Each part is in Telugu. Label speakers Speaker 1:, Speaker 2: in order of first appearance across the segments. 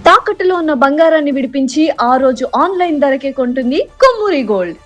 Speaker 1: తాకట్టులో ఉన్న బంగారాన్ని విడిపించి ఆ రోజు ఆన్లైన్ ధరకే కొంటుంది కొమ్మూరి గోల్డ్.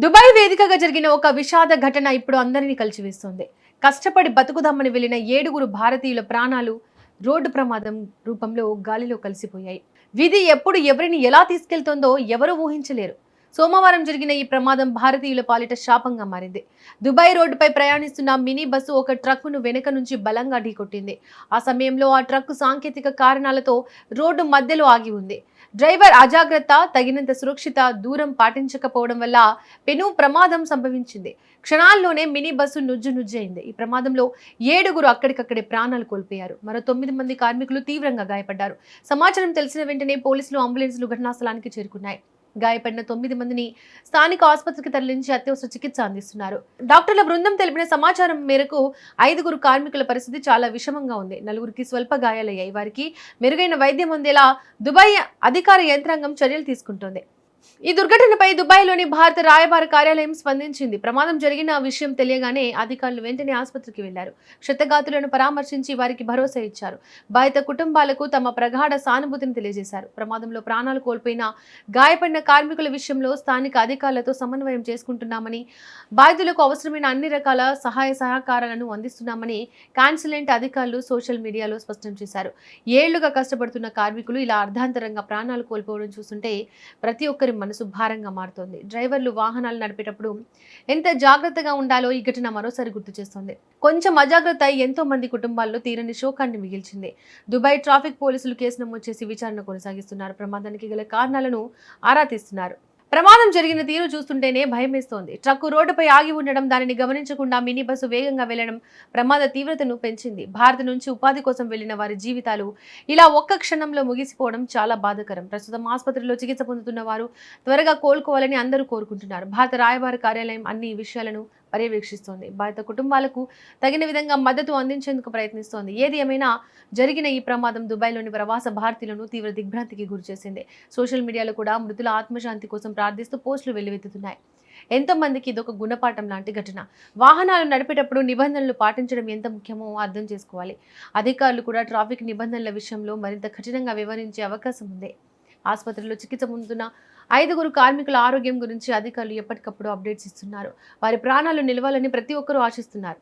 Speaker 2: దుబాయ్ వేదికగా జరిగిన ఒక విషాద ఘటన ఇప్పుడు అందరినీ కలిచివేస్తోంది. కష్టపడి బతుకుదామని వెళ్లిన 7గురు భారతీయుల ప్రాణాలు రోడ్డు ప్రమాదం రూపంలో గాలిలో కలిసిపోయాయి. విధి ఎప్పుడు ఎవరిని ఎలా తీసుకెళ్తోందో ఎవరూ ఊహించలేరు. సోమవారం జరిగిన ఈ ప్రమాదం భారతీయుల పాలిట శాపంగా మారింది. దుబాయ్ రోడ్డుపై ప్రయాణిస్తున్న మినీ బస్సు ఒక ట్రక్కును వెనుక నుంచి బలంగా ఢీకొట్టింది. ఆ సమయంలో ఆ ట్రక్కు సాంకేతిక కారణాలతో రోడ్డు మధ్యలో ఆగి ఉంది. డ్రైవర్ అజాగ్రత్త, తగినంత సురక్షిత దూరం పాటించకపోవడం వల్ల పెను ప్రమాదం సంభవించింది. క్షణాల్లోనే మినీ బస్సు నుజ్జునుజ్జయింది. ఈ ప్రమాదంలో 7గురు అక్కడికక్కడే ప్రాణాలు కోల్పోయారు. మరో 9 మంది కార్మికులు తీవ్రంగా గాయపడ్డారు. సమాచారం తెలిసిన వెంటనే పోలీసులు, అంబులెన్సులు ఘటనా స్థలానికి చేరుకున్నాయి. గాయపడిన 9 మందిని స్థానిక ఆసుపత్రికి తరలించి అత్యవసర చికిత్స అందిస్తున్నారు. డాక్టర్ల బృందం తెలిపిన సమాచారం మేరకు 5గురు కార్మికుల పరిస్థితి చాలా విషమంగా ఉంది. 4గురికి స్వల్ప గాయాలయ్యాయి. వారికి మెరుగైన వైద్యం అందేలా దుబాయ్ అధికార యంత్రాంగం చర్యలు తీసుకుంటోంది. ఈ దుర్ఘటనపై దుబాయ్లోని భారత రాయబార కార్యాలయం స్పందించింది. ప్రమాదం జరిగిన విషయం తెలియగానే అధికారులు వెంటనే ఆసుపత్రికి వెళ్లారు. క్షతగాతులను పరామర్శించి వారికి భరోసా ఇచ్చారు. బాధిత కుటుంబాలకు తమ ప్రగాఢ సానుభూతిని తెలియజేశారు. ప్రమాదంలో ప్రాణాలు కోల్పోయిన, గాయపడిన కార్మికుల విషయంలో స్థానిక అధికారులతో సమన్వయం చేసుకుంటున్నామని, బాధితులకు అవసరమైన అన్ని రకాల సహాయ సహకారాలను అందిస్తున్నామని కాన్సులేట్ అధికారులు సోషల్ మీడియాలో స్పష్టం చేశారు. ఏళ్లుగా కష్టపడుతున్న కార్మికులు ఇలా అర్ధాంతరంగా ప్రాణాలు కోల్పోవడం చూస్తుంటే ప్రతి ఒక్కరి మనసు భారంగా మారుతోంది. డ్రైవర్లు వాహనాలు నడిపేటప్పుడు ఎంత జాగ్రత్తగా ఉండాలో ఈ ఘటన మరోసారి గుర్తు చేస్తోంది. కొంచెం అజాగ్రత్త ఎంతో మంది కుటుంబాల్లో తీరని శోకాన్ని మిగిల్చింది. దుబాయ్ ట్రాఫిక్ పోలీసులు కేసు నమోదు చేసి విచారణ కొనసాగిస్తున్నారు. ప్రమాదానికి గల కారణాలను ఆరా తీస్తున్నారు. ప్రమాదం జరిగిన తీరు చూస్తుంటేనే భయమేస్తోంది. ట్రక్కు రోడ్డుపై ఆగి ఉండడం, దానిని గమనించకుండా మినీ బస్సు వేగంగా వెళ్లడం ప్రమాద తీవ్రతను పెంచింది. భారత్ నుంచి ఉపాధి కోసం వెళ్లిన వారి జీవితాలు ఇలా ఒక్క క్షణంలో ముగిసిపోవడం చాలా బాధాకరం. ప్రస్తుతం ఆసుపత్రిలో చికిత్స పొందుతున్న వారు త్వరగా కోలుకోవాలని అందరూ కోరుకుంటున్నారు. భారత రాయబార కార్యాలయం అన్ని విషయాలను పర్యవేక్షిస్తోంది. బాధిత కుటుంబాలకు తగిన విధంగా మద్దతు అందించేందుకు ప్రయత్నిస్తోంది. ఏది ఏమైనా జరిగిన ఈ ప్రమాదం దుబాయ్లోని ప్రవాస భారతీయులను తీవ్ర దిగ్భ్రాంతికి గురిచేసింది. సోషల్ మీడియాలో కూడా మృతుల ఆత్మశాంతి కోసం ప్రార్థిస్తూ పోస్టులు వెల్లువెత్తుతున్నాయి. ఎంతో మందికి ఇదొక గుణపాఠం లాంటి ఘటన. వాహనాలు నడిపేటప్పుడు నిబంధనలు పాటించడం ఎంత ముఖ్యమో అర్థం చేసుకోవాలి. అధికారులు కూడా ట్రాఫిక్ నిబంధనల విషయంలో మరింత కఠినంగా వివరించే అవకాశం ఉంది. ఆసుపత్రిలో చికిత్స పొందుతున్న 5గురు కార్మికుల ఆరోగ్యం గురించి అధికారులు ఎప్పటికప్పుడు అప్డేట్స్ ఇస్తున్నారు. వారి ప్రాణాలు నిలవాలని ప్రతి ఒక్కరూ ఆశిస్తున్నారు.